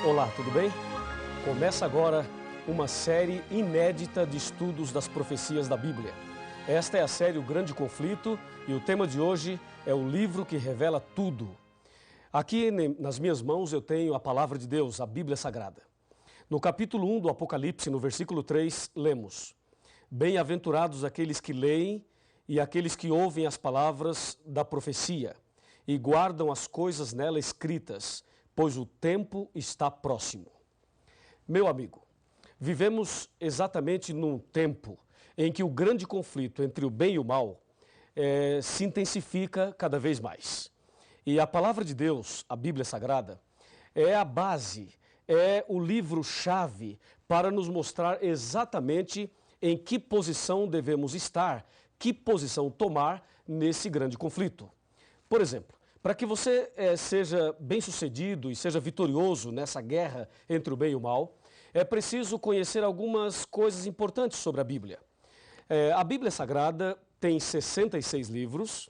Olá, tudo bem? Começa agora uma série inédita de estudos das profecias da Bíblia. Esta é a série O Grande Conflito e o tema de hoje é o livro que revela tudo. Aqui nas minhas mãos eu tenho a palavra de Deus, a Bíblia Sagrada. No capítulo 1 do Apocalipse, no versículo 3, lemos: Bem-aventurados aqueles que leem e aqueles que ouvem as palavras da profecia e guardam as coisas nela escritas, pois o tempo está próximo. Meu amigo, vivemos exatamente num tempo em que o grande conflito entre o bem e o mal se intensifica cada vez mais. E a palavra de Deus, a Bíblia Sagrada, é a base, é o livro-chave para nos mostrar exatamente em que posição devemos estar, que posição tomar nesse grande conflito. Por exemplo, para que você seja bem-sucedido e seja vitorioso nessa guerra entre o bem e o mal, é preciso conhecer algumas coisas importantes sobre a Bíblia. A Bíblia Sagrada tem 66 livros,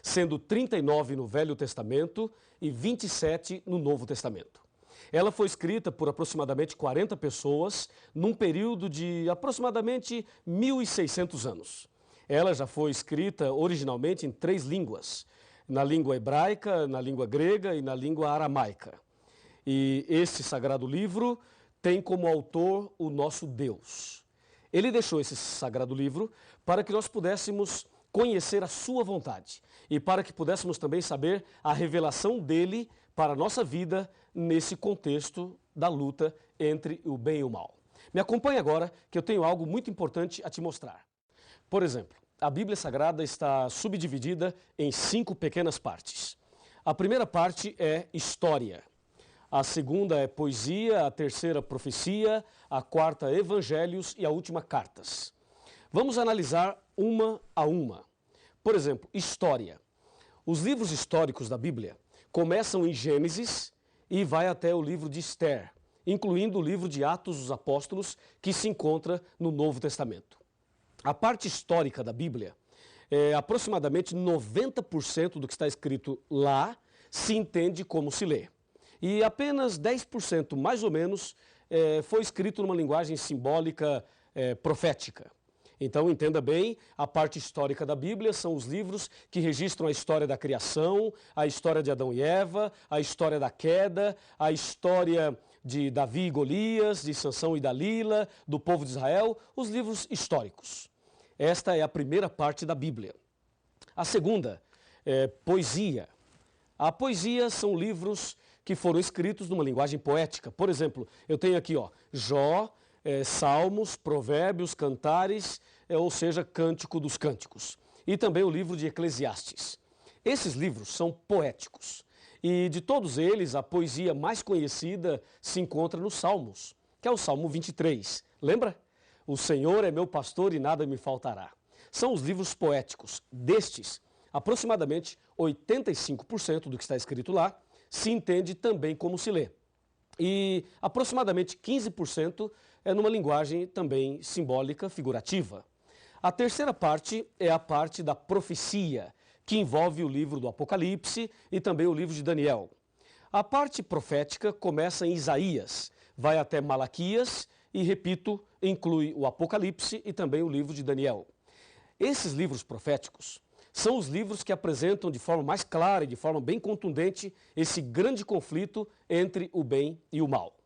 sendo 39 no Velho Testamento e 27 no Novo Testamento. Ela foi escrita por aproximadamente 40 pessoas, num período de aproximadamente 1.600 anos. Ela já foi escrita originalmente em 3 línguas, na língua hebraica, na língua grega e na língua aramaica. E esse sagrado livro tem como autor o nosso Deus. Ele deixou esse sagrado livro para que nós pudéssemos conhecer a sua vontade e para que pudéssemos também saber a revelação dele para a nossa vida nesse contexto da luta entre o bem e o mal. Me acompanhe agora que eu tenho algo muito importante a te mostrar. Por exemplo, a Bíblia Sagrada está subdividida em 5 pequenas partes. A primeira parte é história, a segunda é poesia, a terceira profecia, a quarta evangelhos e a última cartas. Vamos analisar uma a uma. Por exemplo, história. Os livros históricos da Bíblia começam em Gênesis e vai até o livro de Esther, incluindo o livro de Atos dos Apóstolos, que se encontra no Novo Testamento. A parte histórica da Bíblia, aproximadamente 90% do que está escrito lá se entende como se lê. E apenas 10%, mais ou menos, foi escrito numa linguagem simbólica profética. Então, entenda bem, a parte histórica da Bíblia são os livros que registram a história da criação, a história de Adão e Eva, a história da queda, a história de Davi e Golias, de Sansão e Dalila, do povo de Israel, os livros históricos. Esta é a primeira parte da Bíblia. A segunda é poesia. A poesia são livros que foram escritos numa linguagem poética. Por exemplo, eu tenho aqui Jó, Salmos, Provérbios, Cantares, ou seja, Cântico dos Cânticos. E também o livro de Eclesiastes. Esses livros são poéticos. E de todos eles, a poesia mais conhecida se encontra nos Salmos, que é o Salmo 23. Lembra? O Senhor é meu pastor e nada me faltará. São os livros poéticos. Destes, aproximadamente 85% do que está escrito lá se entende também como se lê. E aproximadamente 15% é numa linguagem também simbólica, figurativa. A terceira parte é a parte da profecia, que envolve o livro do Apocalipse e também o livro de Daniel. A parte profética começa em Isaías, vai até Malaquias e, repito, inclui o Apocalipse e também o livro de Daniel. Esses livros proféticos são os livros que apresentam de forma mais clara e de forma bem contundente esse grande conflito entre o bem e o mal.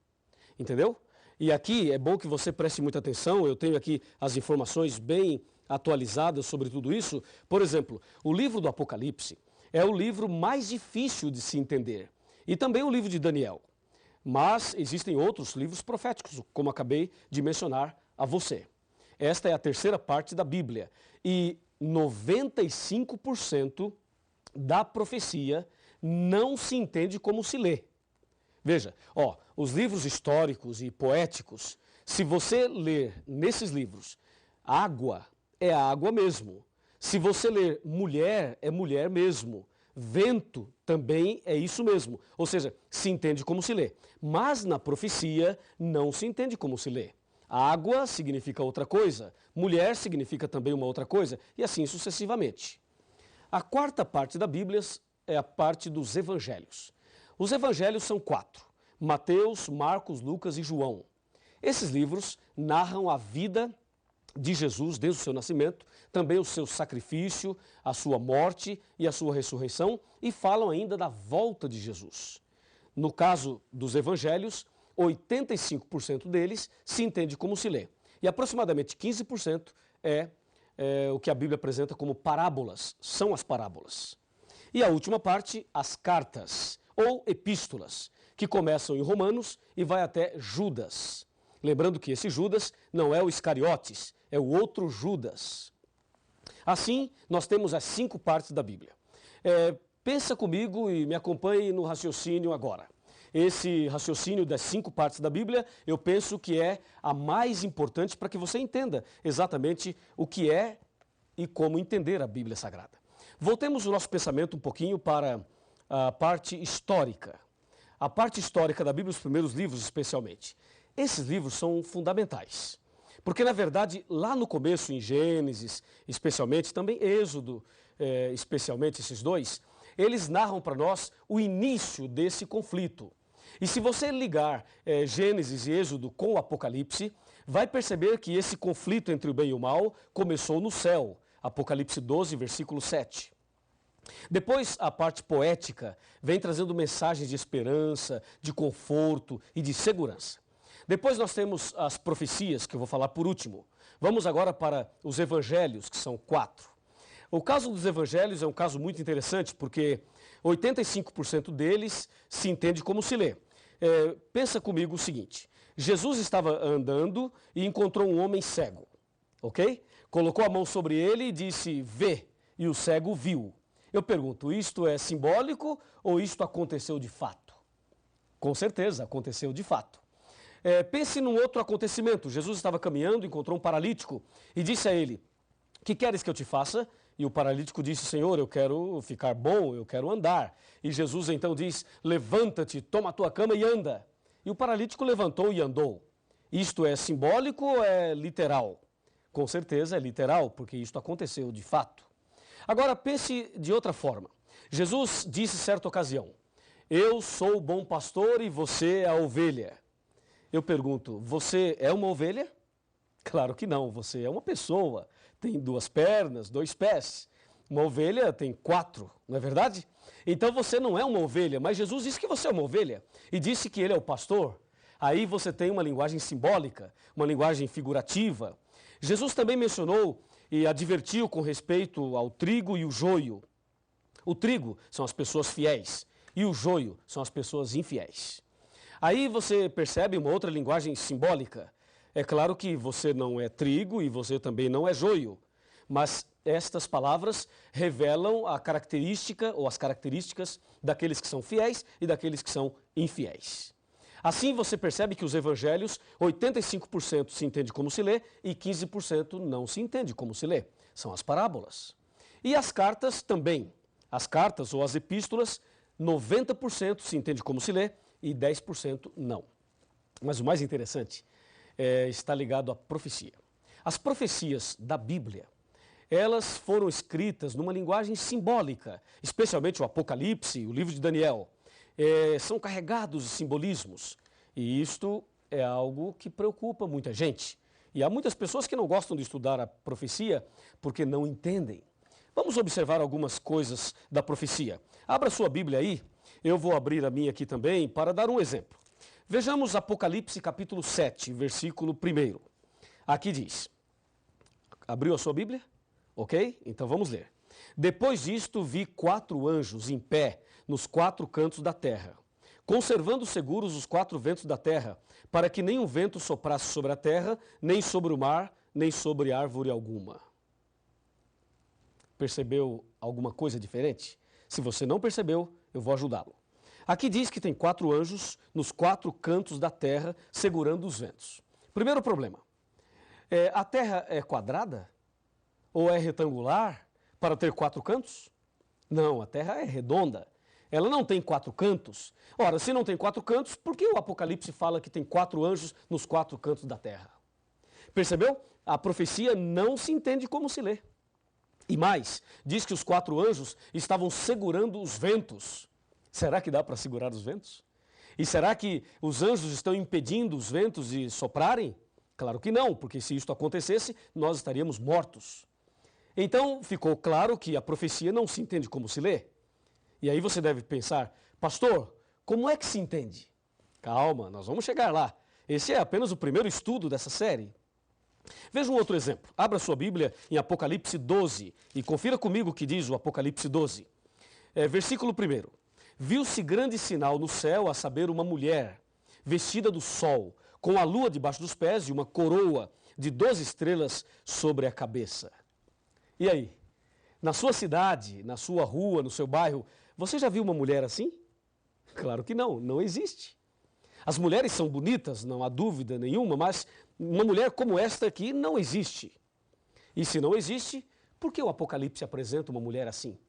Entendeu? E aqui é bom que você preste muita atenção, eu tenho aqui as informações bem atualizadas sobre tudo isso. Por exemplo, o livro do Apocalipse é o livro mais difícil de se entender e também o livro de Daniel. Mas existem outros livros proféticos, como acabei de mencionar a você. Esta é a terceira parte da Bíblia e 95% da profecia não se entende como se lê. Veja, os livros históricos e poéticos, se você ler nesses livros, água é água mesmo. Se você ler mulher, é mulher mesmo. Vento também é isso mesmo, ou seja, se entende como se lê. Mas na profecia não se entende como se lê. Água significa outra coisa, mulher significa também uma outra coisa, e assim sucessivamente. A quarta parte da Bíblia é a parte dos evangelhos. Os evangelhos são 4, Mateus, Marcos, Lucas e João. Esses livros narram a vida de Jesus desde o seu nascimento, também o seu sacrifício, a sua morte e a sua ressurreição, e falam ainda da volta de Jesus. No caso dos evangelhos, 85% deles se entende como se lê, e aproximadamente 15% é o que a Bíblia apresenta como parábolas, são as parábolas. E a última parte, as cartas, ou epístolas, que começam em Romanos e vai até Judas. Lembrando que esse Judas não é o Iscariotes, é o outro Judas. Assim, nós temos as 5 partes da Bíblia. Pensa comigo e me acompanhe no raciocínio agora. Esse raciocínio das 5 partes da Bíblia, eu penso que é a mais importante para que você entenda exatamente o que é e como entender a Bíblia Sagrada. Voltemos o nosso pensamento um pouquinho para a parte histórica. A parte histórica da Bíblia, os primeiros livros especialmente. Esses livros são fundamentais, porque na verdade lá no começo, em Gênesis, especialmente, também Êxodo, especialmente esses dois, eles narram para nós o início desse conflito. E se você ligar Gênesis e Êxodo com o Apocalipse, vai perceber que esse conflito entre o bem e o mal começou no céu, Apocalipse 12, versículo 7. Depois, a parte poética vem trazendo mensagens de esperança, de conforto e de segurança. Depois nós temos as profecias, que eu vou falar por último. Vamos agora para os evangelhos, que são 4. O caso dos evangelhos é um caso muito interessante, porque 85% deles se entende como se lê. Pensa comigo o seguinte, Jesus estava andando e encontrou um homem cego, ok? Colocou a mão sobre ele e disse, vê, e o cego viu. Eu pergunto, isto é simbólico ou isto aconteceu de fato? Com certeza, aconteceu de fato. Pense num outro acontecimento. Jesus estava caminhando, encontrou um paralítico e disse a ele, que queres que eu te faça? E o paralítico disse, Senhor, eu quero ficar bom, eu quero andar. E Jesus então diz, levanta-te, toma a tua cama e anda. E o paralítico levantou e andou. Isto é simbólico ou é literal? Com certeza é literal, porque isto aconteceu de fato. Agora pense de outra forma. Jesus disse certa ocasião, eu sou o bom pastor e você é a ovelha. Eu pergunto, você é uma ovelha? Claro que não, você é uma pessoa, tem 2 pernas, 2 pés. Uma ovelha tem 4, não é verdade? Então você não é uma ovelha, mas Jesus disse que você é uma ovelha e disse que ele é o pastor. Aí você tem uma linguagem simbólica, uma linguagem figurativa. Jesus também mencionou e advertiu com respeito ao trigo e o joio. O trigo são as pessoas fiéis e o joio são as pessoas infiéis. Aí você percebe uma outra linguagem simbólica. É claro que você não é trigo e você também não é joio, mas estas palavras revelam a característica ou as características daqueles que são fiéis e daqueles que são infiéis. Assim você percebe que os evangelhos, 85% se entende como se lê e 15% não se entende como se lê. São as parábolas. E as cartas também. As cartas ou as epístolas, 90% se entende como se lê e 10% não. Mas o mais interessante está ligado à profecia. As profecias da Bíblia, elas foram escritas numa linguagem simbólica, especialmente o Apocalipse, o livro de Daniel. São carregados de simbolismos e isto é algo que preocupa muita gente. E há muitas pessoas que não gostam de estudar a profecia porque não entendem. Vamos observar algumas coisas da profecia. Abra sua Bíblia aí, eu vou abrir a minha aqui também para dar um exemplo. Vejamos Apocalipse capítulo 7, versículo 1. Aqui diz, abriu a sua Bíblia? Ok? Então vamos ler. Depois disto vi 4 anjos em pé nos 4 cantos da terra, conservando seguros os 4 ventos da terra, para que nenhum vento soprasse sobre a terra, nem sobre o mar, nem sobre árvore alguma. Percebeu alguma coisa diferente? Se você não percebeu, eu vou ajudá-lo. Aqui diz que tem 4 anjos nos 4 cantos da terra, segurando os ventos. Primeiro problema, a terra é quadrada? Ou é retangular para ter 4 cantos? Não, a terra é redonda. Ela não tem 4 cantos. Ora, se não tem 4 cantos, por que o Apocalipse fala que tem 4 anjos nos 4 cantos da terra? Percebeu? A profecia não se entende como se lê. E mais, diz que os 4 anjos estavam segurando os ventos. Será que dá para segurar os ventos? E será que os anjos estão impedindo os ventos de soprarem? Claro que não, porque se isto acontecesse, nós estaríamos mortos. Então, ficou claro que a profecia não se entende como se lê. E aí você deve pensar, pastor, como é que se entende? Calma, nós vamos chegar lá. Esse é apenas o primeiro estudo dessa série. Veja um outro exemplo. Abra sua Bíblia em Apocalipse 12 e confira comigo o que diz o Apocalipse 12. Versículo 1. Viu-se grande sinal no céu, a saber, uma mulher, vestida do sol, com a lua debaixo dos pés e uma coroa de 12 estrelas sobre a cabeça. E aí? Na sua cidade, na sua rua, no seu bairro, você já viu uma mulher assim? Claro que não, não existe. As mulheres são bonitas, não há dúvida nenhuma, mas uma mulher como esta aqui não existe. E se não existe, por que o Apocalipse apresenta uma mulher assim?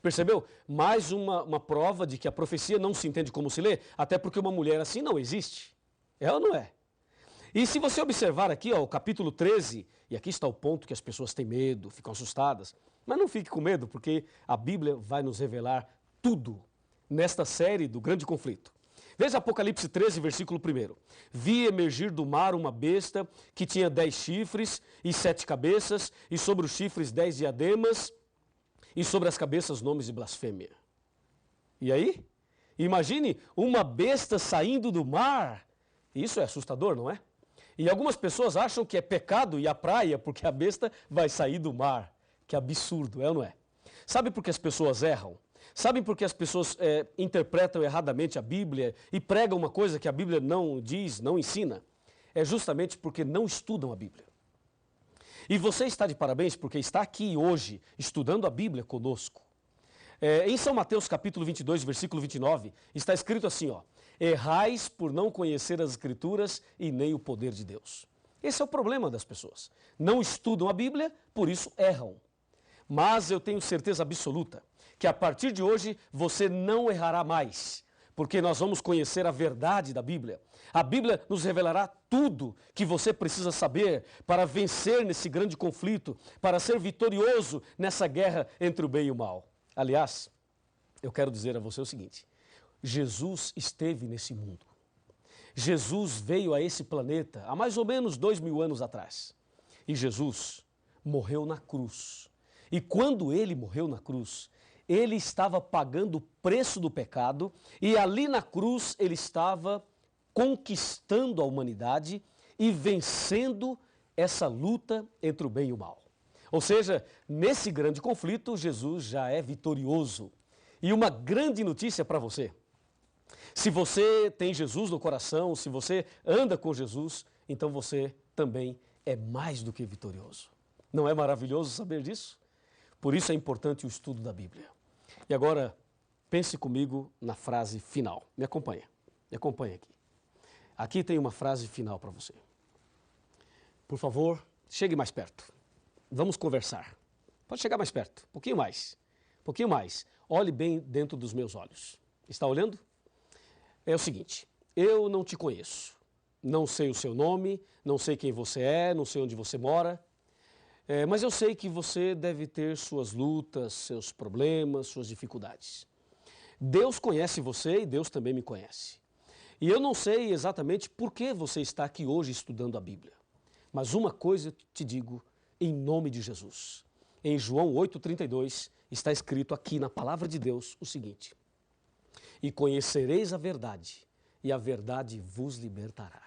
Percebeu? Mais uma prova de que a profecia não se entende como se lê, até porque uma mulher assim não existe. É ou não é? E se você observar aqui, ó, o capítulo 13, e aqui está o ponto que as pessoas têm medo, ficam assustadas, mas não fique com medo, porque a Bíblia vai nos revelar tudo nesta série do grande conflito. Veja Apocalipse 13, versículo 1. Vi emergir do mar uma besta que tinha 10 chifres e 7 cabeças, e sobre os chifres 10 diademas, e sobre as cabeças nomes de blasfêmia. E aí? Imagine uma besta saindo do mar. Isso é assustador, não é? E algumas pessoas acham que é pecado ir à praia porque a besta vai sair do mar. Que absurdo, é ou não é? Sabe por que as pessoas erram? Sabem por que as pessoas interpretam erradamente a Bíblia e pregam uma coisa que a Bíblia não diz, não ensina? É justamente porque não estudam a Bíblia. E você está de parabéns porque está aqui hoje estudando a Bíblia conosco. Em São Mateus capítulo 22, versículo 29, está escrito assim, ó: errais por não conhecer as Escrituras e nem o poder de Deus. Esse é o problema das pessoas. Não estudam a Bíblia, por isso erram. Mas eu tenho certeza absoluta que a partir de hoje você não errará mais, porque nós vamos conhecer a verdade da Bíblia. A Bíblia nos revelará tudo que você precisa saber para vencer nesse grande conflito, para ser vitorioso nessa guerra entre o bem e o mal. Aliás, eu quero dizer a você o seguinte: Jesus esteve nesse mundo. Jesus veio a esse planeta há mais ou menos 2000 anos atrás. E Jesus morreu na cruz. E quando ele morreu na cruz, ele estava pagando o preço do pecado e ali na cruz ele estava conquistando a humanidade e vencendo essa luta entre o bem e o mal. Ou seja, nesse grande conflito, Jesus já é vitorioso. E uma grande notícia para você: se você tem Jesus no coração, se você anda com Jesus, então você também é mais do que vitorioso. Não é maravilhoso saber disso? Por isso é importante o estudo da Bíblia. E agora, pense comigo na frase final. Me acompanha aqui. Aqui tem uma frase final para você. Por favor, chegue mais perto. Vamos conversar. Pode chegar mais perto, um pouquinho mais. Um pouquinho mais. Olhe bem dentro dos meus olhos. Está olhando? É o seguinte: eu não te conheço. Não sei o seu nome, não sei quem você é, não sei onde você mora. Mas eu sei que você deve ter suas lutas, seus problemas, suas dificuldades. Deus conhece você e Deus também me conhece. E eu não sei exatamente por que você está aqui hoje estudando a Bíblia. Mas uma coisa eu te digo em nome de Jesus. Em João 8,32 está escrito aqui na palavra de Deus o seguinte: e conhecereis a verdade, e a verdade vos libertará.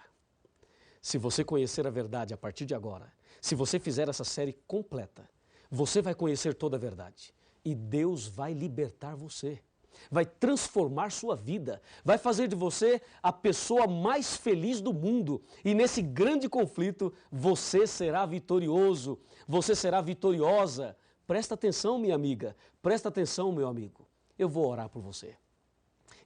Se você conhecer a verdade a partir de agora, se você fizer essa série completa, você vai conhecer toda a verdade. E Deus vai libertar você, vai transformar sua vida, vai fazer de você a pessoa mais feliz do mundo. E nesse grande conflito, você será vitorioso, você será vitoriosa. Presta atenção, minha amiga, presta atenção, meu amigo. Eu vou orar por você.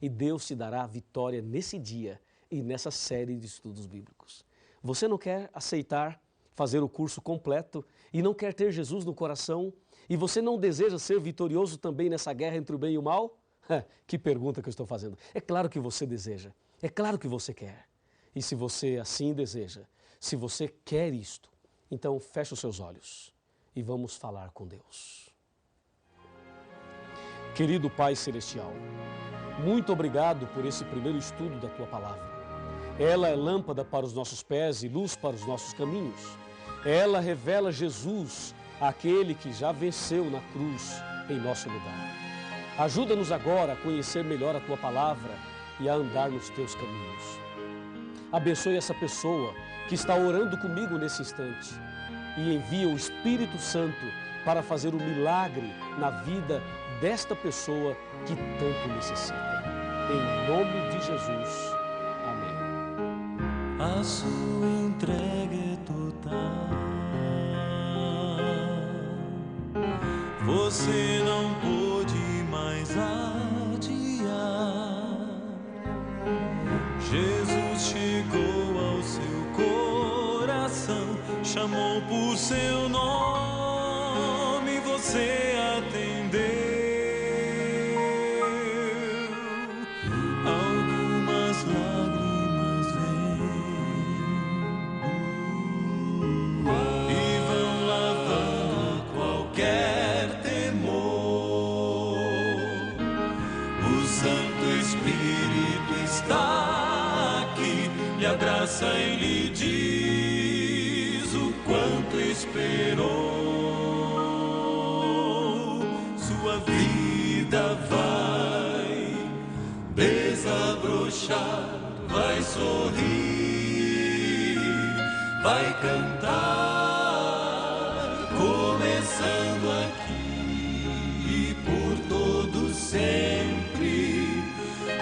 E Deus te dará a vitória nesse dia e nessa série de estudos bíblicos. Você não quer aceitar fazer o curso completo e não quer ter Jesus no coração e você não deseja ser vitorioso também nessa guerra entre o bem e o mal? Que pergunta que eu estou fazendo. É claro que você deseja, é claro que você quer. E se você assim deseja, se você quer isto, então feche os seus olhos e vamos falar com Deus. Querido Pai Celestial, muito obrigado por esse primeiro estudo da Tua Palavra. Ela é lâmpada para os nossos pés e luz para os nossos caminhos. Ela revela Jesus, aquele que já venceu na cruz em nosso lugar. Ajuda-nos agora a conhecer melhor a Tua Palavra e a andar nos Teus caminhos. Abençoe essa pessoa que está orando comigo nesse instante e envia o Espírito Santo para fazer o milagre na vida desta pessoa que tanto necessita. Em nome de Jesus. Amém. A sua entrega é total. Você não pôde mais adiar. Jesus chegou ao seu coração, chamou por seu nome, você atendeu. Algumas lágrimas vêm e vão lavando qualquer temor. O Santo Espírito está aqui, lhe abraça e lhe diz o quanto esperou. Sua vida vai desabrochar, vai sorrir, vai cantar, começando aqui e por todo sempre.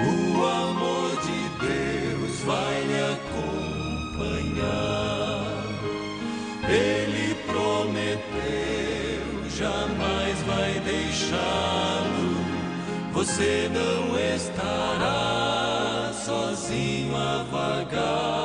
O amor de Deus vai lhe acompanhar. Ele prometeu, jamais vai deixá-lo. Você não estará sozinho a vagar.